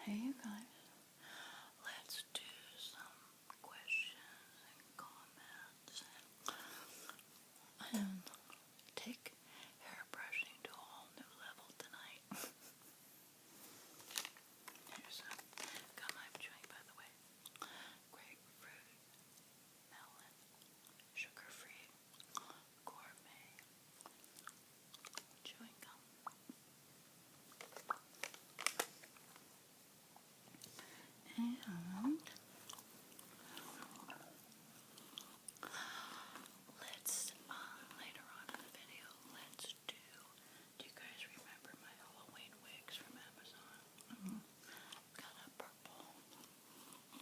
Hey you guys, let's do some questions and comments and take hairbrushing to a whole new level tonight. Here's some gum I'm chewing, by the way. Grapefruit, melon, sugar-free, gourmet chewing gum. And let's, later on in the video, let's do you guys remember my Halloween wigs from Amazon? Got a purple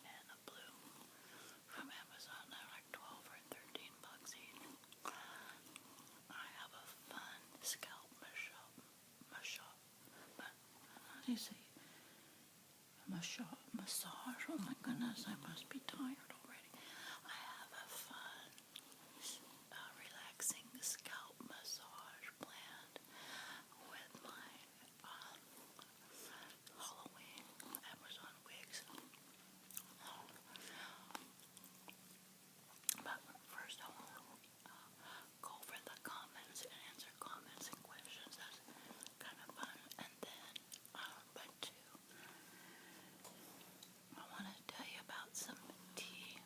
and a blue from Amazon. They're like 12 or 13 bucks each. I have a fun scalp how do you say? Massage. Oh my goodness, I must be tired already. I have a fun, relaxing scalp massage planned with my Halloween Amazon wigs. But first, I want to go over the comments and answer comments and questions. That's kind of fun. And then, but two, I want to tell you about some tea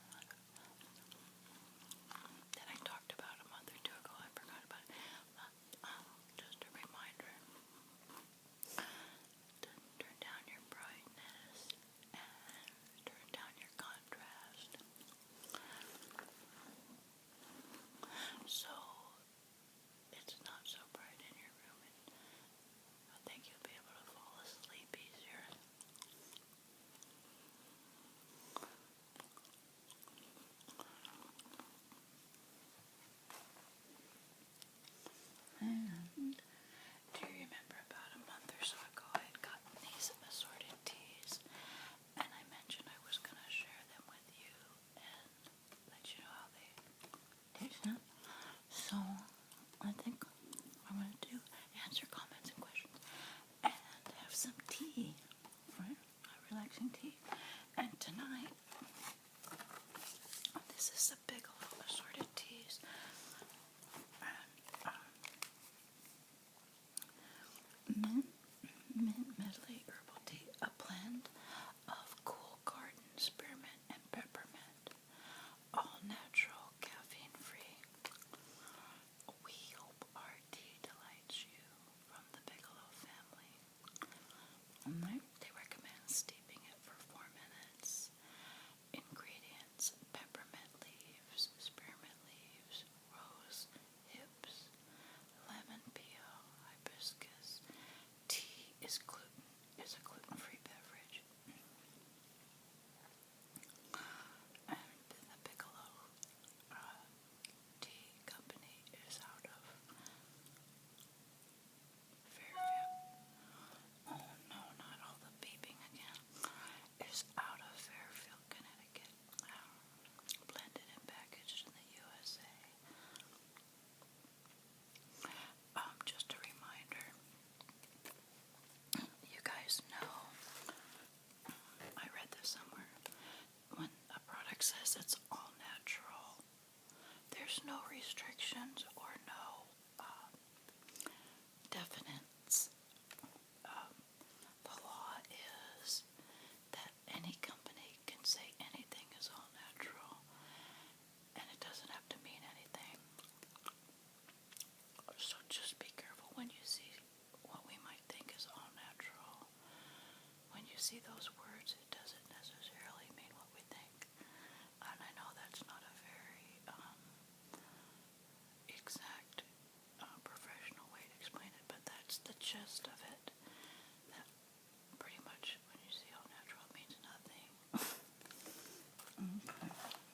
that I talked about a month or two ago. I forgot about it. Just a reminder to turn down your brightness and turn down your contrast. So it's not so bright in your room, and I think you'll be able to fall asleep easier. And do you remember about a month or so ago I had gotten these assorted teas, and I mentioned I was going to share them with you and let you know how they taste? So I think I'm going to answer comments and questions and have some tea, right? A relaxing tea. And tonight, this is the Bigelow assorted teas. And mint medley herbal tea, a blend of cool garden, spearmint, and peppermint, all natural, caffeine free. We hope our tea delights you, from the Bigelow family. They recommend steeping it for 4 minutes. Ingredients: peppermint leaves, spearmint leaves, rose hips, lemon peel, hibiscus. Tea is a gluten-free beverage. And the Bigelow Tea Company is out of Fairfield. Oh no, not all the beeping again. Is out of Fairfield, Connecticut. Blended and packaged in the USA. Just a reminder, you guys know, I read this somewhere, when a product says it's all natural, there's no restrictions or no definites. The law is that any company can say anything is all natural, and it doesn't have to mean anything. So just be careful when you see what we might think is all natural. When you see those words, it doesn't necessarily mean what we think. And I know that's not a very exact professional way to explain it, but that's the gist of it. That pretty much when you see all natural, it means nothing.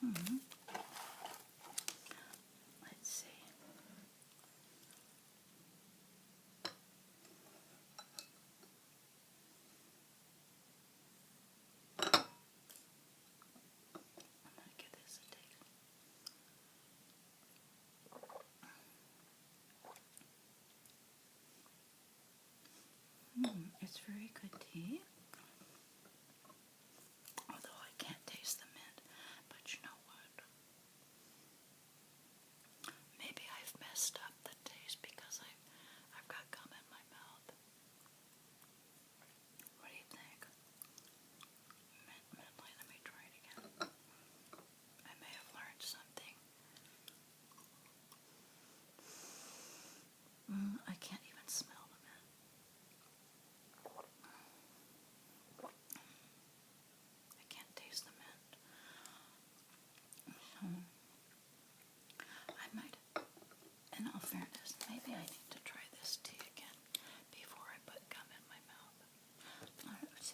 Okay. Let's see. I'm going to give this a taste. It's very good tea.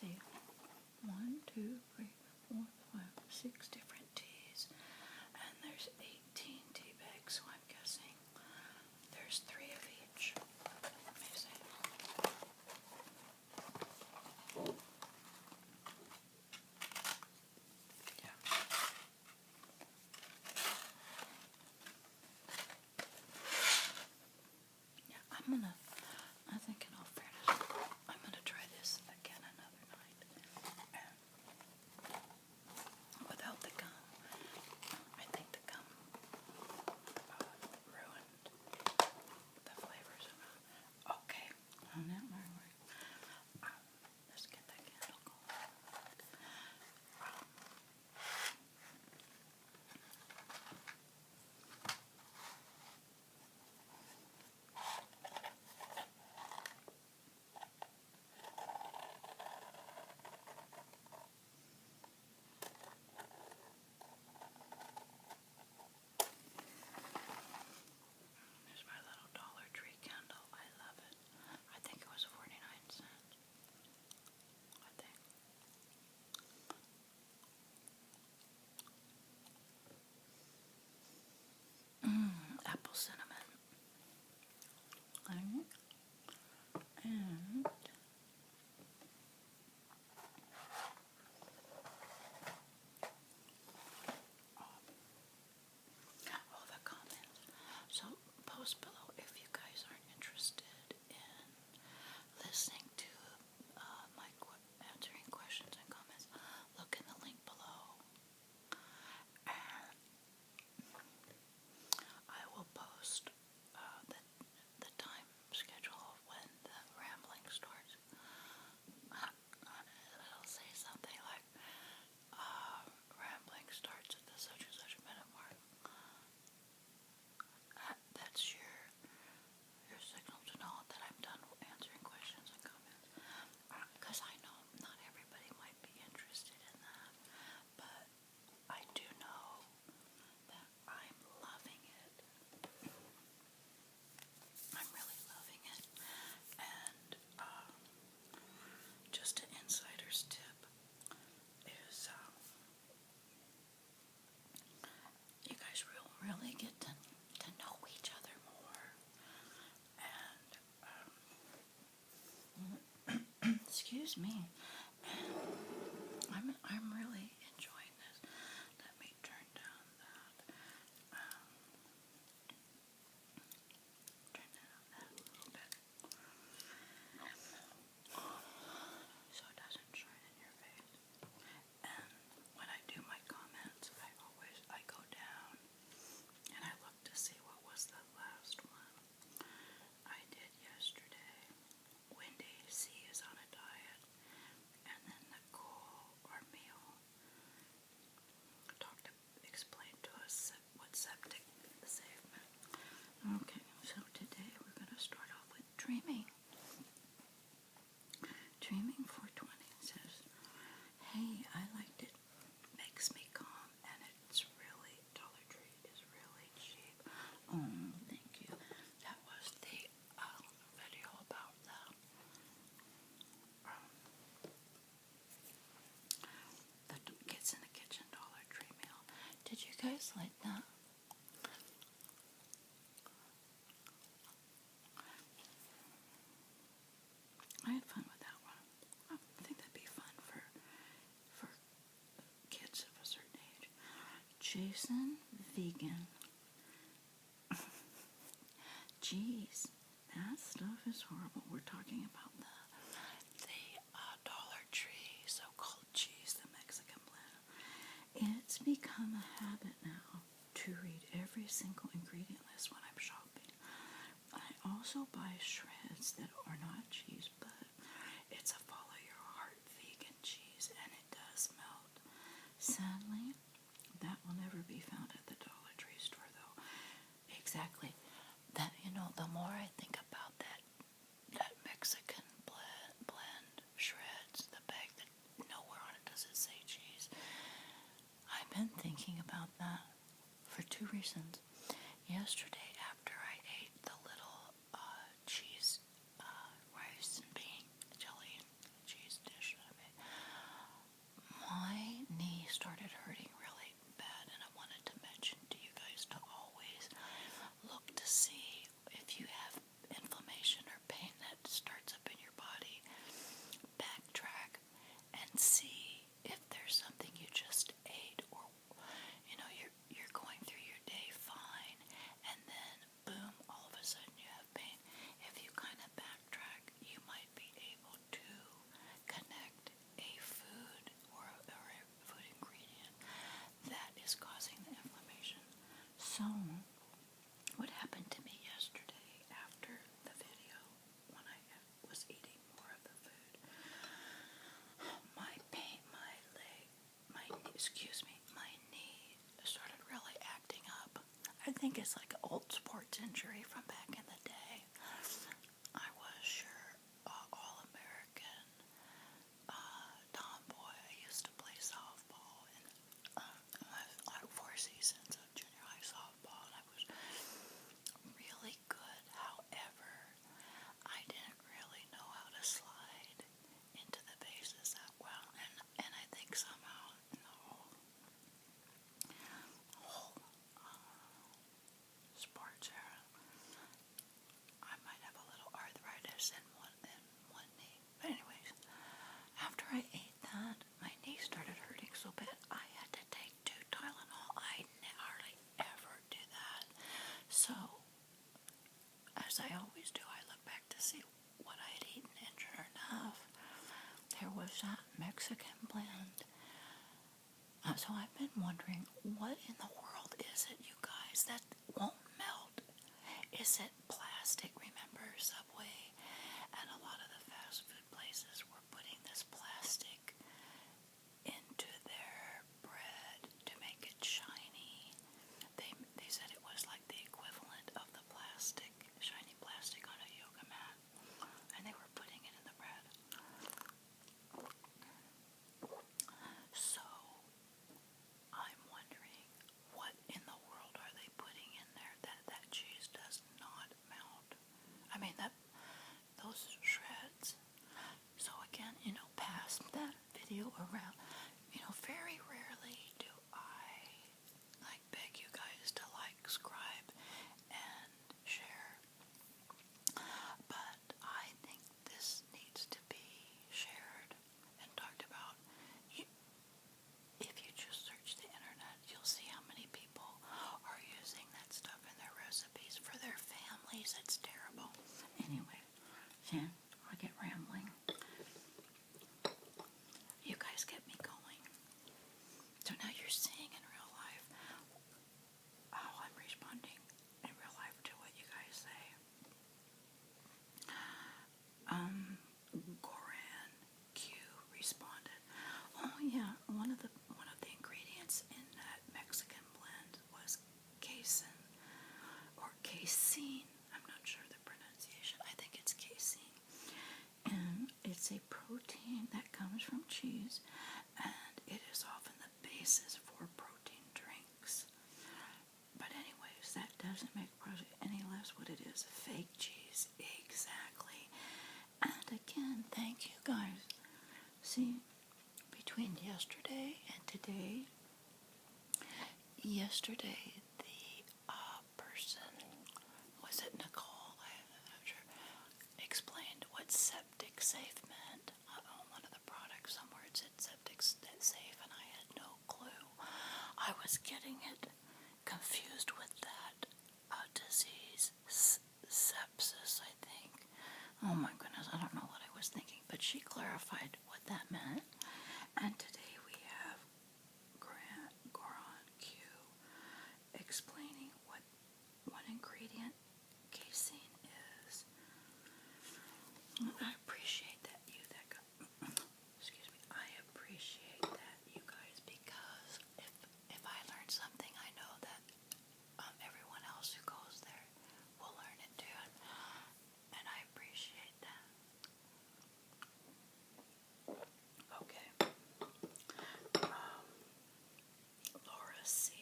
see, 1, 2, 3, 4, 5, 6 different teas, and there's 18 tea bags, so I'm guessing there's 3 of each. Let me see. Yeah. Yeah, I think in all fairness, I'm gonna try this again another night. And without the gum, I think the gum ruined the flavors of it. Okay, on that way. Let's get that candle going. There's my little Dollar Tree candle. I love it. I think it was 49 cents. I think. Apple cinnamon. And all the comments. So post below if you guys aren't interested in listening to my answering questions and comments. Look in the link below, and I will post the time schedule of when the rambling starts. It'll say something like rambling starts at the such and such minute mark. That's your signal to know that I'm done answering questions and comments. Because I know not everybody might be interested in that, but I do know that I'm loving it. I'm really loving it. And just an insider's tip is you guys really get to know each other more. And excuse me. I'm really enjoying this. Let me turn down that a little bit so it doesn't shine in your face. And when I do my comments, I go down and I look to see what was the last one I did yesterday. Wendy C is on a diet, and then Nicole or Meal explained to us what septic save meant. Okay, so today we're going to start off with dreaming. Dreaming 420 says, hey, I liked it. Makes me calm, and it's really, Dollar Tree is really cheap. Oh, thank you. That was the video about the Kids in the Kitchen Dollar Tree meal. Did you guys like that? I had fun with that one. I think that'd be fun for kids of a certain age. Jason Vegan. Jeez, that stuff is horrible. We're talking about the Dollar Tree so-called cheese, the Mexican blend. It's become a habit now to read every single ingredient list when I'm shopping. I also buy shreds that are not cheese, but it's a follow your heart vegan cheese, and it does melt. Sadly, that will never be found at the Dollar Tree store, though. Exactly. That, the more I think about that Mexican blend shreds, the bag that nowhere on it does it say cheese. I've been thinking about that for 2 reasons. Yesterday, after I ate the little cheese rice and bean jelly and cheese dish I made, excuse me, my knee started really acting up. I think it's like an old sports injury from back in the day. I was sure All-American tomboy. I used to play softball in like 4 seasons of junior high softball, and I was really good. However, I didn't really know how to slide into the bases that well, and I think somehow whole sports era, I might have a little arthritis in one knee. But anyways, after I ate that, my knee started hurting so bad I had to take 2 Tylenol. I hardly ever do that. So, as I always do, I look back to see what I had eaten, and sure enough, there was that Mexican blend. So I've been wondering, what in the world is it, you guys, that won't melt? Is it plastic? Remember Subway and a lot of the fast food places were putting this plastic into their bread to make it shiny. They said it was like the equivalent of the plastic, shiny plastic on a yoga mat, and they were putting it in the bread. So I'm wondering, what in the world are they putting in there that cheese does not melt? I mean, those shreds. So again, pass that video around. Very rarely do I beg you guys to subscribe, and share. But I think this needs to be shared and talked about. If you just search the internet, you'll see how many people are using that stuff in their recipes for their families. It's terrible. Anyway, I get rambling. You guys get me going. So now you're seeing in real life how I'm responding in real life to what you guys say. Goran Q responded, "Oh yeah, one of the ingredients in that Mexican blend was casein or casein. I'm not sure the pronunciation. I think it's casein, and it's a protein that comes from cheese, and it is often the basis for protein drinks. But anyways, that doesn't make it any less what it is. Fake cheese, exactly. And again, thank you guys. See, between yesterday and today, yesterday the person, was it Nicole? I'm not sure, explained what septic safe meant. On one of the products somewhere it said septic safe, and I had no clue. I was getting it confused with that disease, sepsis, I think. Oh my goodness, I don't know what I was thinking, but she clarified what that meant. And today we have Goran Q explaining what one ingredient casein is. I appreciate that excuse me, I appreciate that, you guys, because if I learn something, I know that everyone else who goes there will learn it too, and I appreciate that. Okay. Laura C.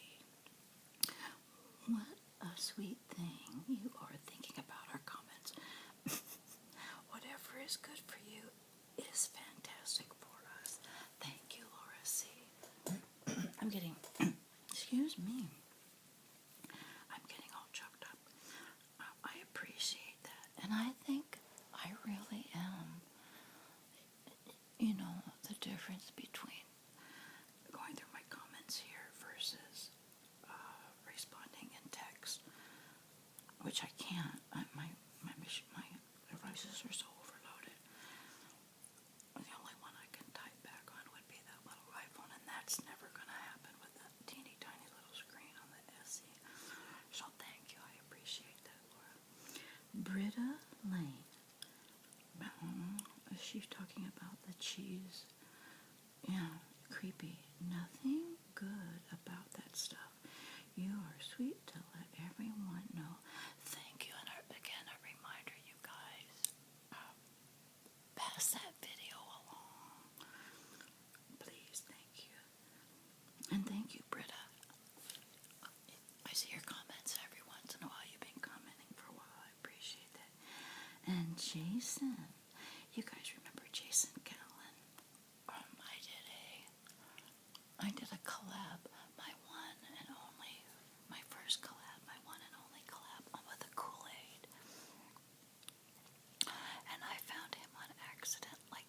What a sweet thing you are thinking about our comments. Whatever is good for you is fantastic for us. Thank you, Laura C. I'm getting, excuse me, I'm getting all choked up. I appreciate that. And I think I really am, the difference between going through my comments here versus responding in text, which I can't. My devices are so overloaded. The only one I can type back on would be that little iPhone, and that's never going to happen with that teeny tiny little screen on the SE. So thank you. I appreciate that, Laura. Britta Lane. She's talking about the cheese. Yeah, creepy. Nothing good about that stuff. You are sweet to let everyone know. Thank you, and again, a reminder, you guys, pass that video along. Please, thank you. And thank you, Britta. I see your comments every once in a while. You've been commenting for a while. I appreciate that. And Jason. You guys remember Jason Callan? I did a collab, my first collab, my one and only collab with a Kool-Aid. And I found him on accident, like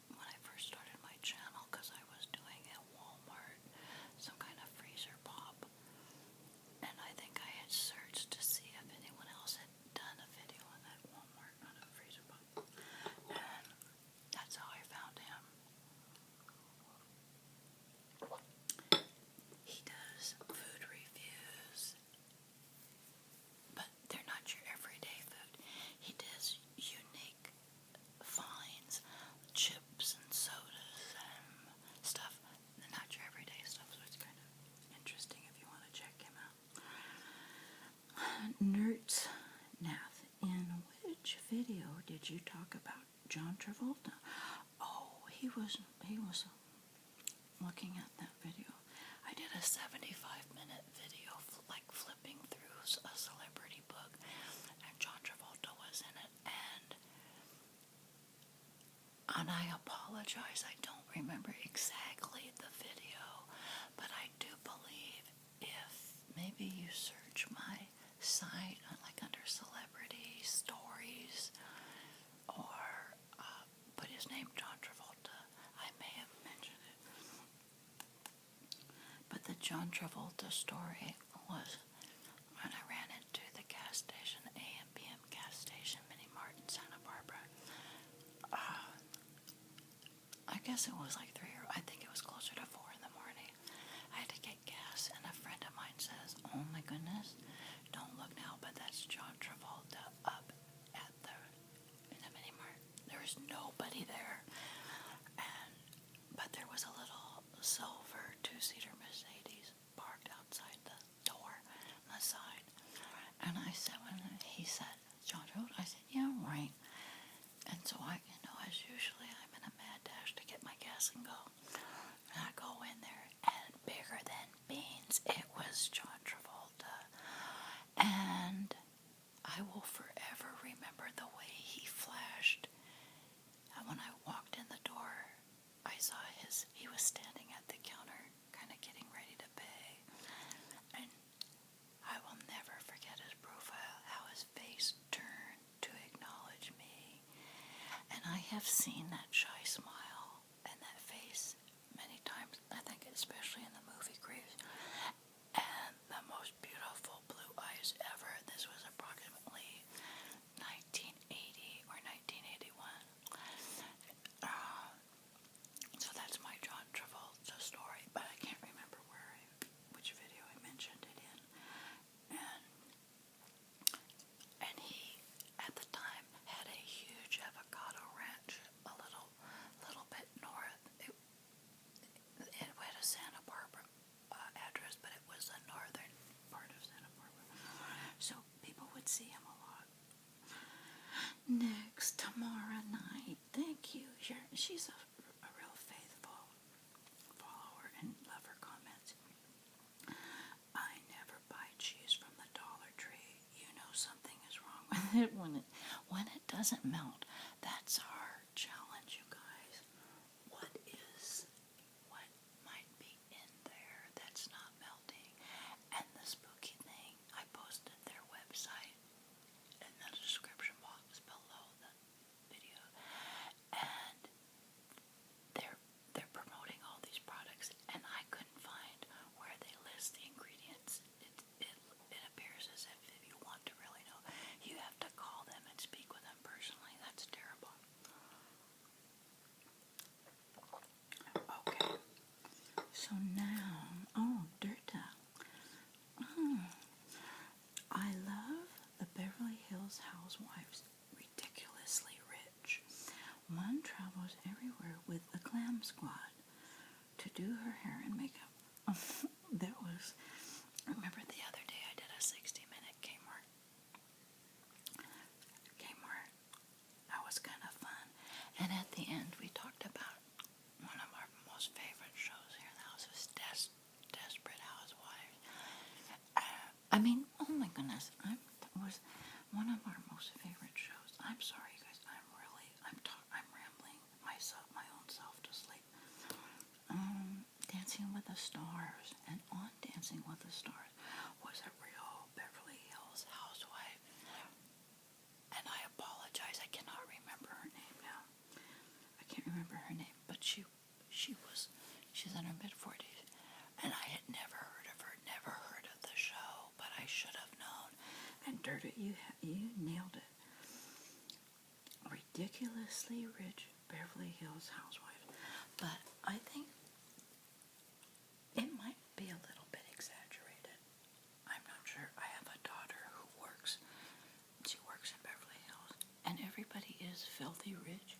when I first started my channel, because I was doing at Walmart some kind of freezer pop. And I think I had searched to see if anyone else had done a video on that Walmart on a freezer pop. And that's how I found him. He does food reviews, but they're not your everyday food. He does unique finds, chips and sodas and stuff. Not your everyday stuff, so it's kind of interesting if you want to check him out. Nerds Nath, in which video did you talk about John Travolta? Oh, he was looking at that video. I did a 75-minute video, like flipping through a celebrity book, and John Travolta was in it, and I apologize, I don't remember exactly the video, but I do believe if maybe you search my site, like under celebrity stories, or put his name, John Travolta, I may have mentioned it. But the John Travolta story was when I ran into the gas station, A&PM gas station, Mini Mart in Santa Barbara. I guess it was like I think it was closer to 4 in the morning. I had to get gas, and a friend of mine says, "Oh my goodness, don't look now, but that's John Travolta up in the Mini Mart." There was nobody there, but there was a little silver 2-seater Mercedes parked outside the door on the side. And I said, when he said, "John Travolta," I said, "Yeah, right." And so as usually, I'm in a mad dash to get my gas and go. And I go in there, and bigger than beans, it was John Travolta. And I will forever remember the way he flashed. And when I walked in the door, I saw he was standing at the counter, kind of getting ready to pay. And I will never forget his profile, how his face turned to acknowledge me. And I have seen that shy smile and that face many times, I think especially in the movie Grease. And the most beautiful blue eyes ever. This was approximately 1980 or 1981. So that's my John Travolta story, but I can't remember which video I mentioned it in. And he, at the time, had a huge avocado ranch a little bit north. It had a Santa Barbara address, but it was the northern part of Santa Barbara. So people would see him a lot. Next, Tamara Knight. Thank you. She's a real faithful follower and love her comments. I never buy cheese from the Dollar Tree. You know something is wrong with it when it doesn't melt. That's our challenge, you guys. What might be in there that's not melting? And the spooky thing, I posted their website in the description box below the video, and they're promoting all these products, and I couldn't find where they list the ingredients. It appears as if you want to really know, you have to call them and speak with them personally. That's terrible. Okay, so now, Dirta. I love the Beverly Hills Housewives, ridiculously rich. One travels everywhere with the Glam Squad. to do her hair and makeup. That was, remember the other day I did a 60-minute Kmart. That was kind of fun. And at the end, we talked about one of our most favorite shows here in the house is Desperate Housewives. I mean, oh my goodness, that was one of our most favorite shows. I'm sorry, you guys. I'm rambling my own self to sleep. Dancing with the Stars, and on Dancing with the Stars was a real Beverly Hills housewife. And I apologize, I cannot remember her name now. I can't remember her name, but she's in her mid-40s, and I had never heard of her, never heard of the show, but I should have known. And Dirty, you nailed it. Ridiculously Rich Beverly Hills Housewife. But I think it might be a little bit exaggerated. I'm not sure. I have a daughter who works. She works in Beverly Hills, and everybody is filthy rich.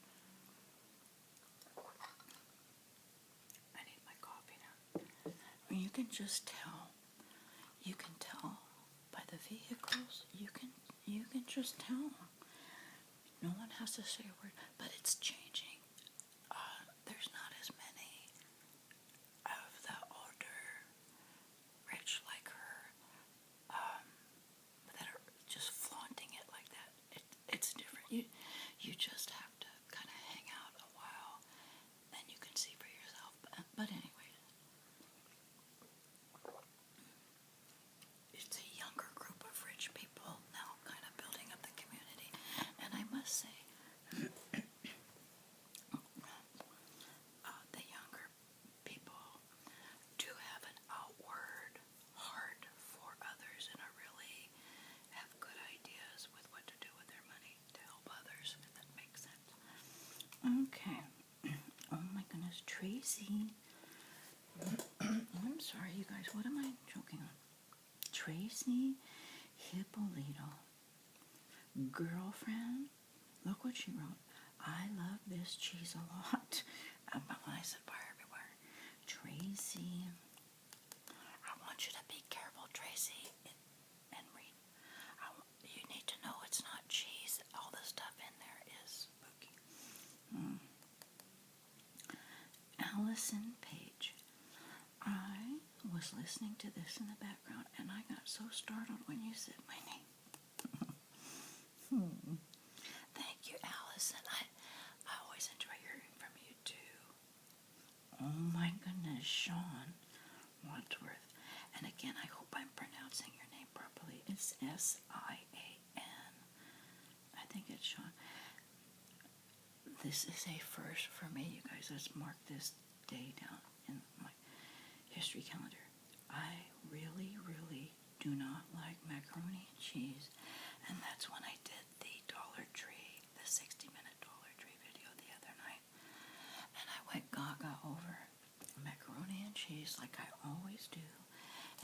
I need my coffee now. You can just tell. You can tell by the vehicles. You can just tell. No one has to say a word, but it's changing. There's not as many of the older rich like her that are just flaunting it like that. It's different. You just have to kind of hang out a while, then you can see for yourself. But anyway, it's a younger group of rich people now kind of building up the community. And I must say, the younger people do have an outward heart for others and are really have good ideas with what to do with their money to help others, if that makes sense. Okay. Oh my goodness, Tracy. I'm sorry, you guys. What am I joking on? Tracy Hippolito. Girlfriend. Look what she wrote. I love this cheese a lot. But when I said fire everywhere. Tracy. I want you to be careful, Tracy, and read. You need to know it's not cheese. All the stuff in there is spooky. Allison Page. I was listening to this in the background, and I got so startled when you said my name. Thank you, Allison. I always enjoy hearing from you, too. Oh, my goodness, Sean Wadsworth. And again, I hope I'm pronouncing your name properly. It's S-I-A-N. I think it's Sean. This is a first for me, you guys. Let's mark this day down in my history calendar. I really, really do not like macaroni and cheese, and that's when I did the Dollar Tree, the 60-minute Dollar Tree video the other night, and I went gaga over macaroni and cheese like I always do,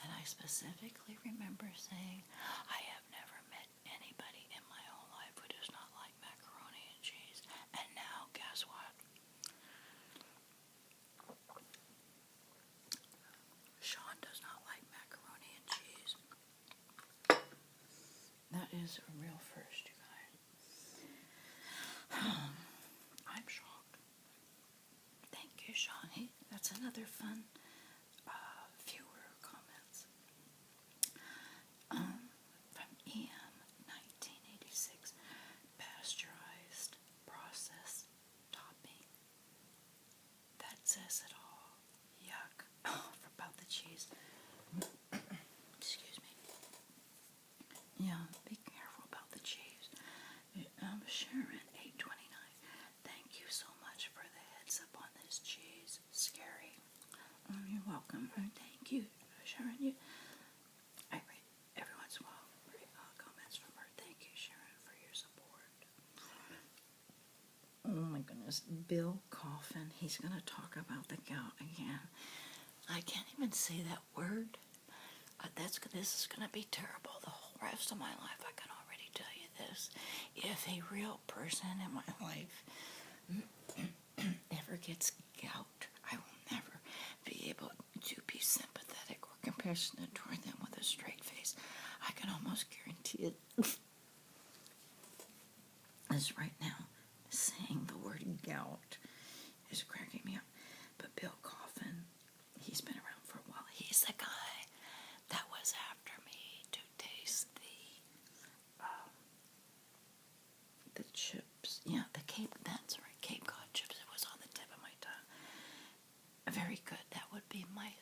and I specifically remember saying, I have never met anybody in my whole life who does not like macaroni and cheese, and now, guess what? Sean does not like macaroni and cheese. That is a real first, you guys. I'm shocked. Thank you, Sean. That's another fun viewer comments. From Ian, 1986. Pasteurized processed topping. That says it all. Yuck. Oh, about the cheese. Excuse me. Yeah, be careful about the cheese. Sharon, 829. Thank you so much for the heads up on this cheese. Scary. You're welcome. Thank you, Sharon. I read every once in a while comments from her. Thank you, Sharon, for your support. Oh my goodness. Bill Coffin. He's going to talk about the gout again. I can't even say that word. This is going to be terrible the whole rest of my life. I can already tell you this. If a real person in my life ever gets gout, I will never, passionate toward them with a straight face. I can almost guarantee it. As right now, saying the word gout is cracking me up. But Bill Coffin, he's been around for a while. He's the guy that was after me to taste the chips. Yeah, the Cape, that's right, Cape Cod chips. It was on the tip of my tongue. Very good. That would be my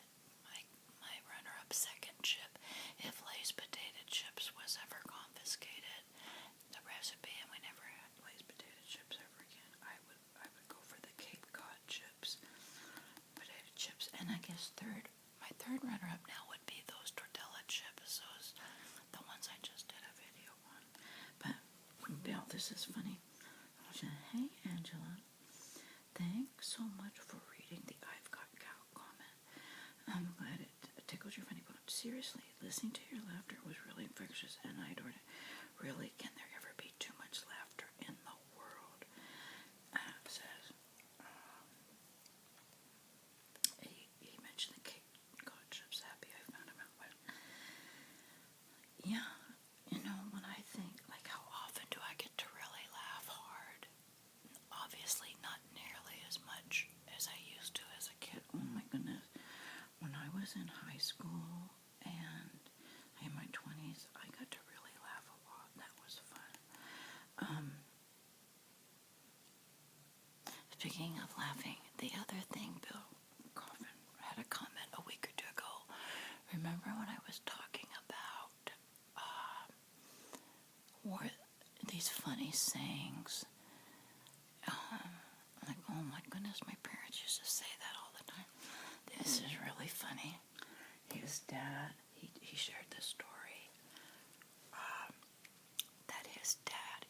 runner-up second chip if Lay's potato chips was ever confiscated. The recipe, and we never had Lay's potato chips ever again. I would go for the Cape Cod chips, potato chips, and I guess my third runner-up now would be those tortilla chips. Those, the ones I just did a video on. But Bill, this is funny. Hey Angela, thanks so much for reading the I've Got Gout comment. I'm glad it tickled your funny bone. Seriously, listening to your laughter was really infectious, and I adored it. Really, can there ever be too much laughter in the world? Says, he mentioned the Cape Cod chips. Happy I found him out. But yeah, you know, when I think, like, how often do I get to really laugh hard? Obviously not nearly as much as I used to as a kid. Oh my goodness. When I was in high school and in my 20s, I got to really laugh a lot. That was fun. Speaking of laughing, the other thing, Bill Coffin had a comment a week or two ago. Remember when I was talking about these funny sayings? Like, oh my goodness, my parents used to say that all the time. This is really funny. His dad, he shared this story that his dad,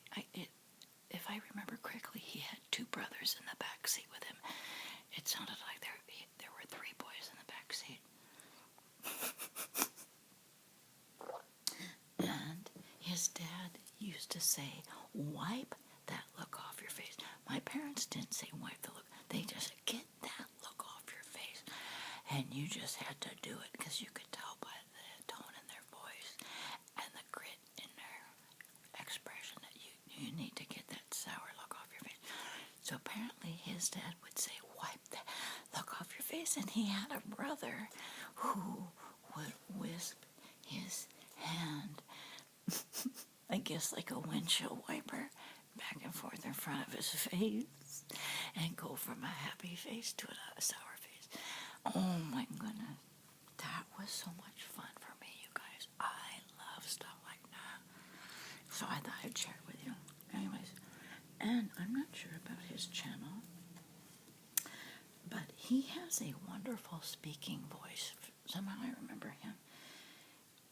if I remember correctly, he had two brothers in the back seat with him. It sounded like there were three boys in the back seat. And his dad used to say, wipe that look off your face. My parents didn't say wipe the look. They just said, get that look off your face. And you just had to do it because you could tell by the tone in their voice and the grit in their expression that you need to get that sour look off your face. So apparently his dad would say, wipe that look off your face. And he had a brother who would wisp his hand, I guess like a windshield wiper, back and forth in front of his face and go from a happy face to a sour face. Oh my goodness. That was so much fun for me, you guys. I love stuff like that. So I thought I'd share it with you. Anyways, and I'm not sure about his channel, but he has a wonderful speaking voice. Somehow I remember him.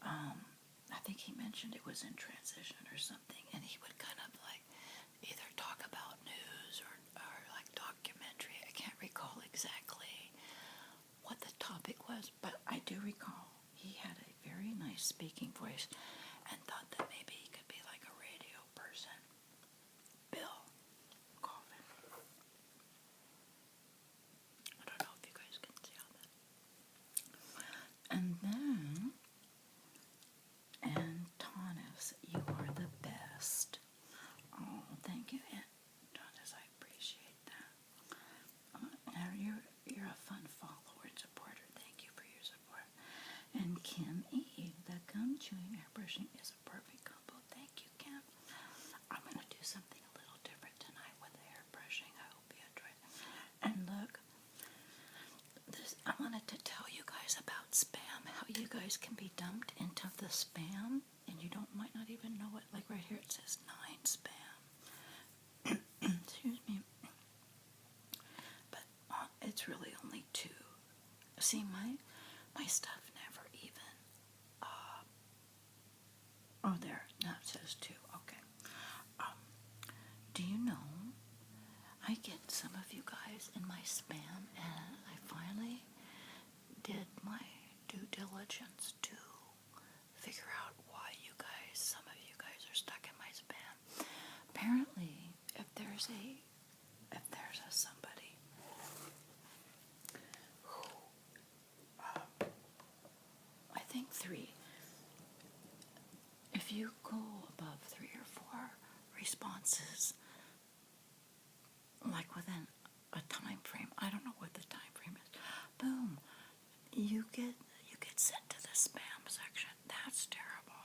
I think he mentioned it was in transition or something, and he would kind of like either talk about news or like documentary. I can't recall exactly what the topic was, but I do recall he had a very nice speaking voice and thought that maybe he could be like a radio person. Bill Coffin. I don't know if you guys can see all that. And then, Antonis, you are the best. Oh, thank you, Antonis. I appreciate that. You're a fun follower and supporter. Thank you for your support. And Kim E, the gum chewing airbrushing is a perfect combo. Thank you, Kim. I'm going to do something a little different tonight with the airbrushing. I hope you enjoy it. And look, I wanted to tell you guys about spam, how you guys can be dumped into the spam and you might not even know it. Like right here it says 9 spam. Excuse me. But it's really only 2. See, my stuff never even, oh there, now it says 2, okay. Do you know, I get some of you guys in my spam, and I finally did my due diligence to figure out why some of you guys are stuck in my spam. Apparently, if there's a somebody who, I 3. If you go above 3 or 4 responses, like within a time frame, I don't know what the time frame is, boom, you get sent to the spam section. That's terrible.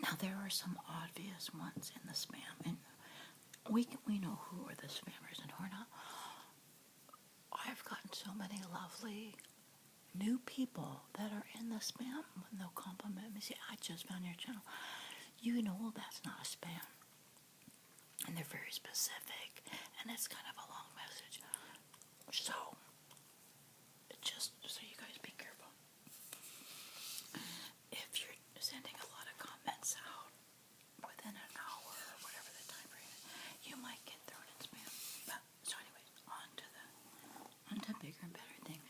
Now there are some obvious ones in the spam, and we know who are the spammers and who are not. I've gotten so many lovely new people that are in the spam when they'll compliment me, say, I just found your channel. You know that's not a spam. And they're very specific, and it's kind of a long message. So, just so you guys be careful. If you're sending a lot of comments out within an hour or whatever the time frame is, you might get thrown in spam. But, so anyway, on to bigger and better things.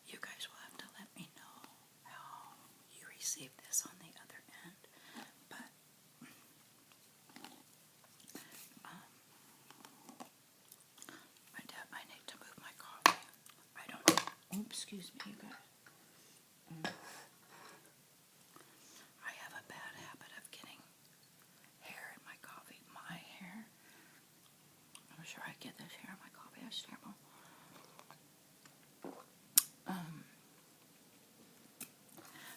You guys will have to let me know how you receive this on the other end. But I need to move my coffee. I don't know. Oops, excuse me, you guys. I have a bad habit of getting hair in my coffee. My hair. I'm sure I get this hair in my coffee. That's terrible.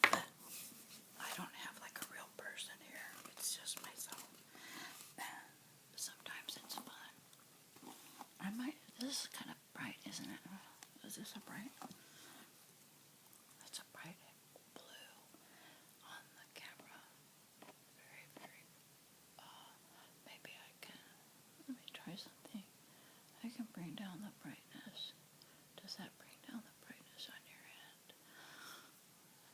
But I don't have like a real person here. It's just myself. And sometimes it's fun. This is kind of bright, isn't it? Is this a bright? It's a bright blue on the camera. Very, very, maybe I can, let me try something. I can bring down the brightness. Does that bring down the brightness on your end?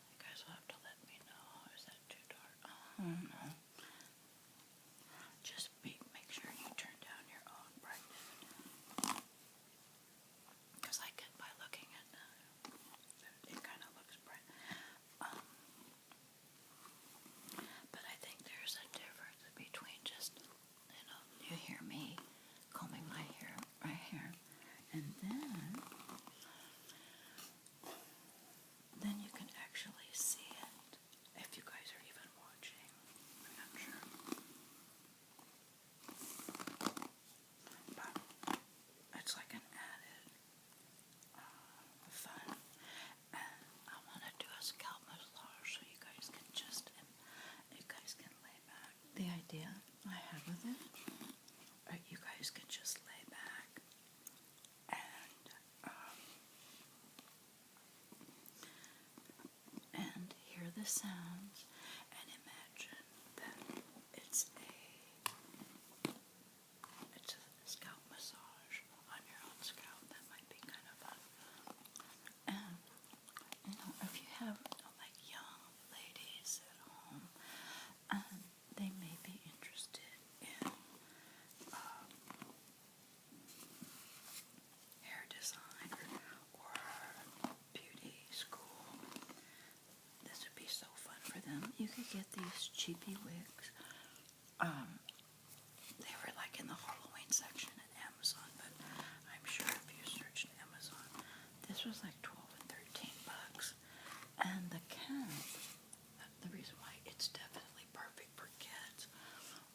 You guys will have to let me know. Is that too dark? I don't know. Just make sure you turn down your own brightness. Because I get by looking at it kind of looks bright. But I think there's a difference between just, you hear me combing my hair right here, and then you can actually see it if you guys are even watching. I'm not sure. But it's like an added fun. And I want to do a scalp massage so you guys can lay back. The idea I have with it, you guys can just lay back and hear the sounds and imagine that it's a scalp massage on your own scalp. That might be kind of fun. And if you have like young ladies at home, they may be interested in hair design or beauty school. This would be so fun for them. You could get these cheapy wigs. They were like in the Halloween section at Amazon, but I'm sure if you searched Amazon, this was like $12 and $13. And the cap, the reason why it's definitely perfect for kids.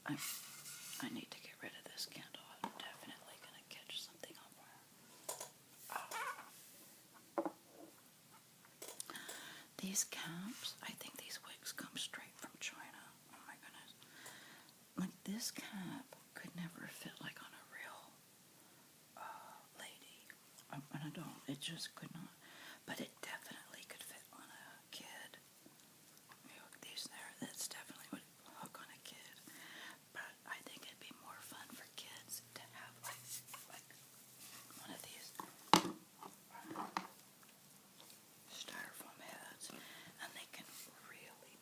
I need to get rid of this candle. I'm definitely gonna catch something on fire. These caps, I think these wigs come straight from China. Oh my goodness. Like this cap could never fit like on a real lady, an adult. It just could not. But it definitely could fit on a kid. You hook these there. That's definitely would hook on a kid. But I think it'd be more fun for kids to have like one of these styrofoam heads, and they can really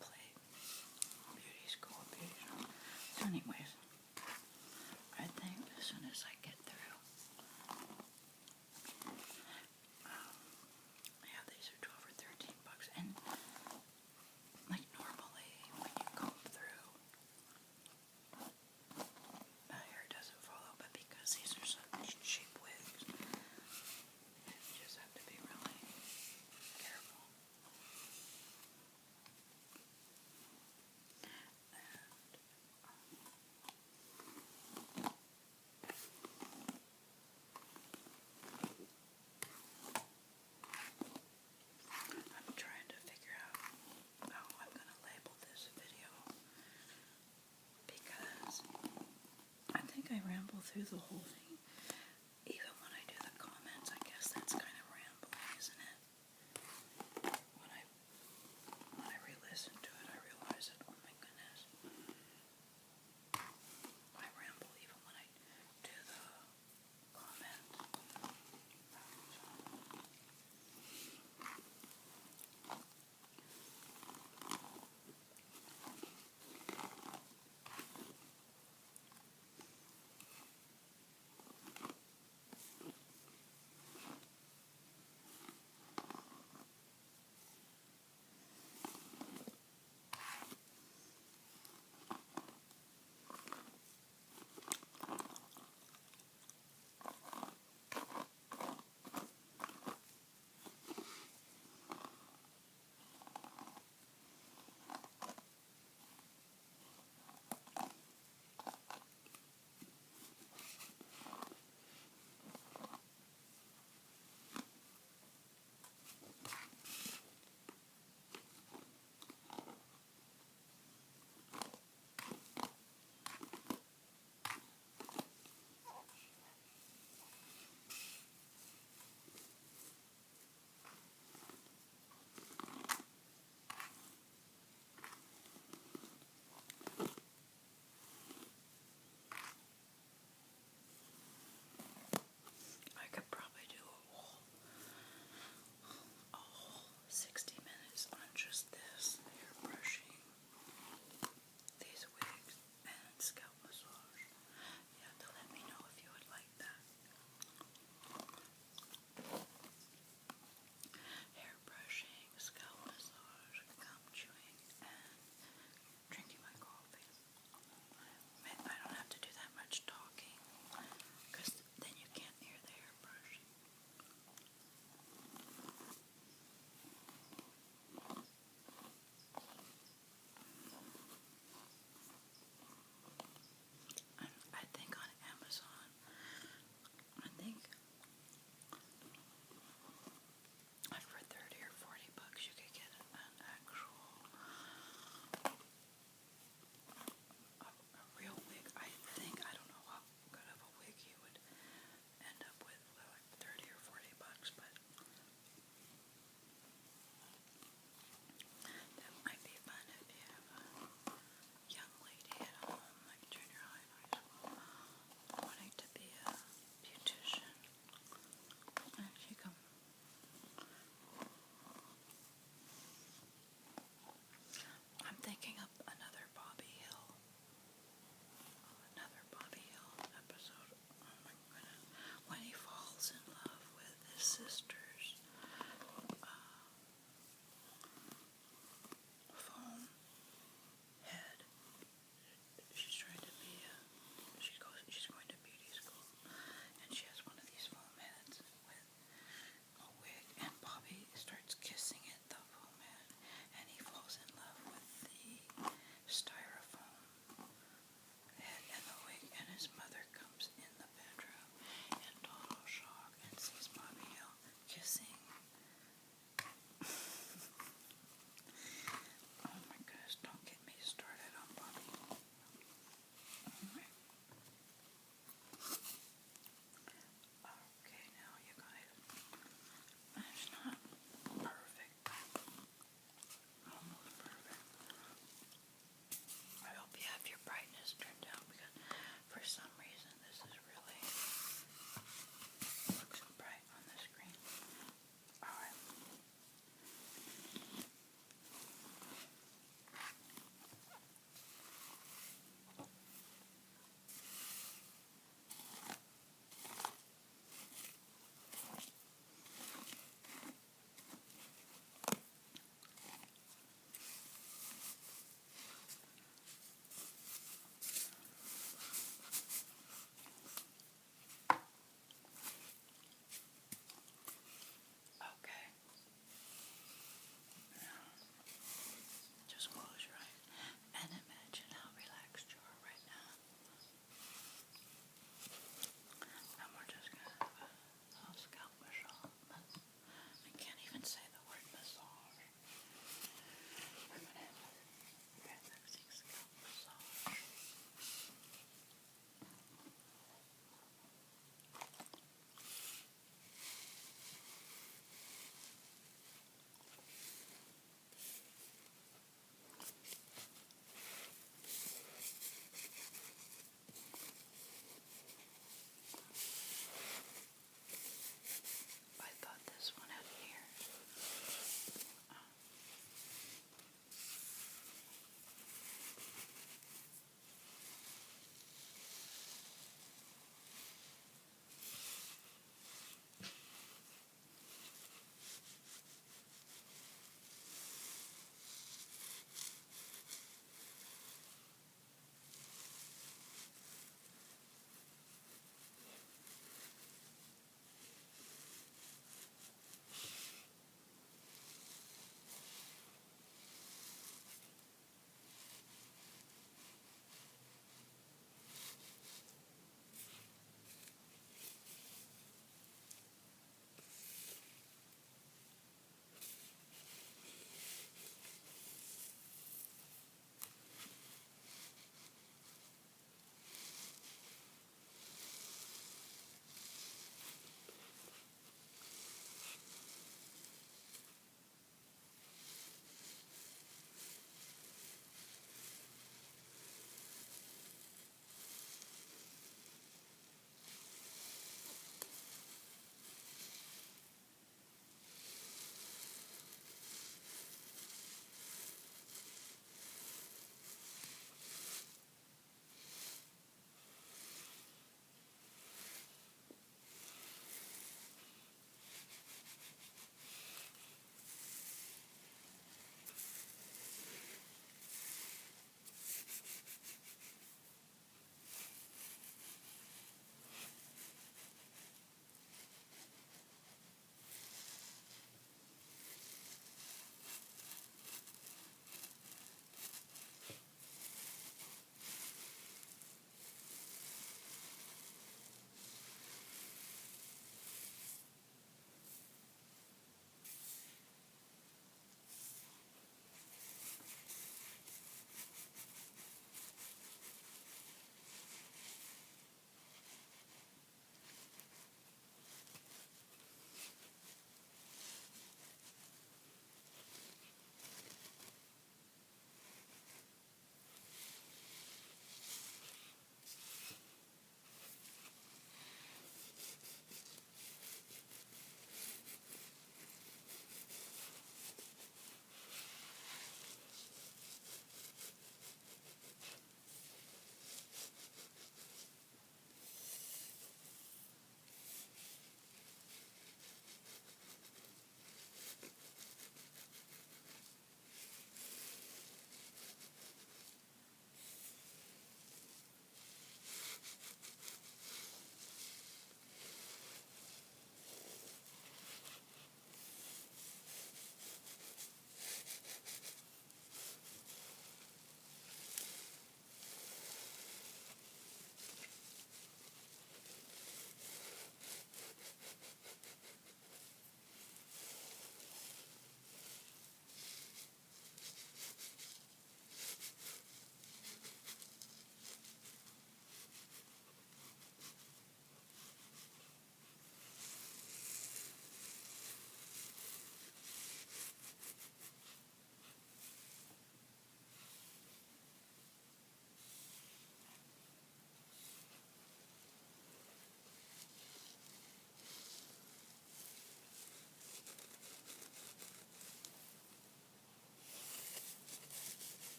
play beauty school, beauty show. So anyways, I think as soon as I get through, yeah, these are $12 or $13, and like normally when you comb through through the whole thing.